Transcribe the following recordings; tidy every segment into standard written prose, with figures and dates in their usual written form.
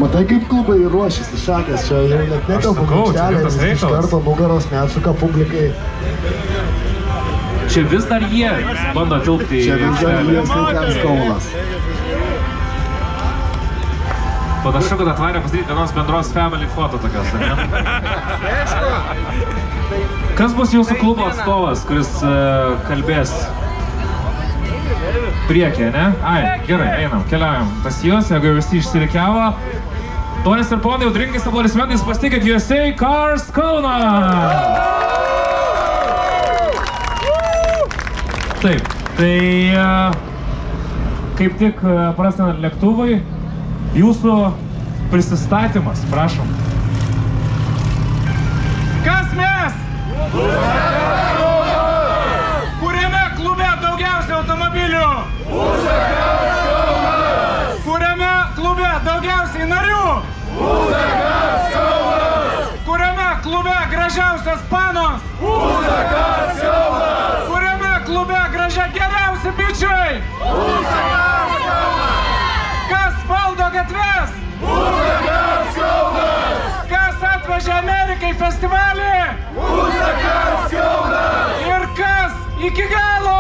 Matai, kaip klubai ruošiasi šakės, čia jau net nekalba aikštelė, nes iš karto nugaros neatsuka publikai. Čia vis dar jie bando tilpti į čia vis dar jie sveikams Kaunas. Panašu, kad atvarė pasidaryti vienos bendros family foto tokios, ne? Kas bus jūsų klubo atstovas, kuris kalbės priekį, ne? Ai, gerai, einam, keliaujam pas juos, jeigu visi išsirikiavo. Ponios ir ponai, audringais aplodismentais pasitikit USA Cars Kaunas! Taip, tai kaip tik prasidedant lėktuvui, jūsų prisistatymas, prašom. Kas mes? Kuriame klube daugiausiai automobilių? Kuriame klube daugiausiai narių? Kuriame klube gražiausios panos? Kuriame klube gražia geriausi bičiai? Kas valdo gatves? Kas atvežė Amerikai festivalį? Ir kas iki galo?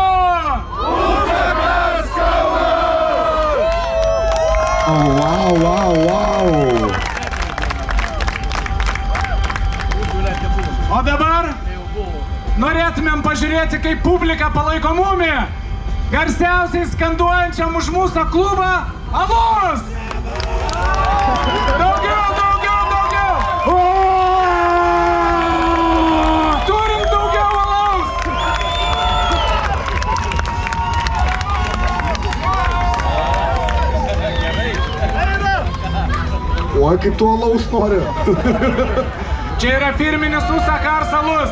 Wow. O dabar norėtumėm pažiūrėti, kaip publika palaiko mumi, garsiausiai skanduojančiam už mūsų klubą alus! Daugiau! Turim daugiau alaus! Oi, kaip tu alaus nori. Čia yra firminis USA Cars alus.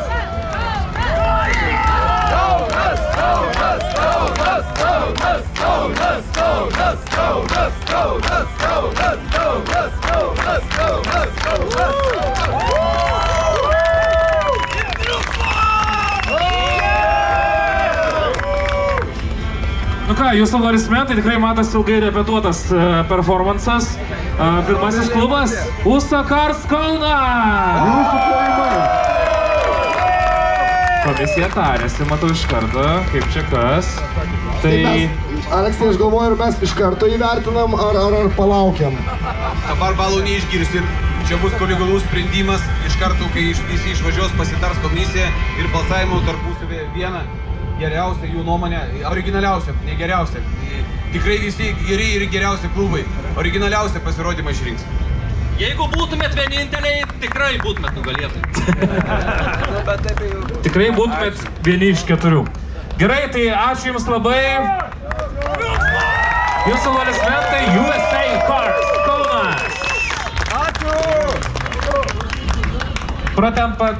Nu ką, jūsų aplodismentai tikrai matosi ilgai repetuotas performansas. Pirmasis klubas USA Cars Kaunas! Jūsų plojimai. Komisija tarėsi, matau iš karto, kaip čia kas. Tai... Aleksai, aš galvoju, ir mes iš karto įvertinam, ar palaukiam. Dabar balų neišgirsim. Čia bus kolegialus sprendimas. Iš karto, kai visi išvažiuos, pasitars komisija ir balsavimo tarpusavį vieną geriausia jų nuomonė, originaliausia, ne geriausia. Tikrai visi geri ir geriausi klubai. Originaliausia pasirodymą išrinks. Jeigu būtumėt vieninteliai, tikrai būtumėt nugalėtojai. Tikrai būtumėt vieni iš 4. Gerai, tai ačiū Jums labai. Jūsų aplodismentai USA Cars Kaunas. Ačiū! Pratempat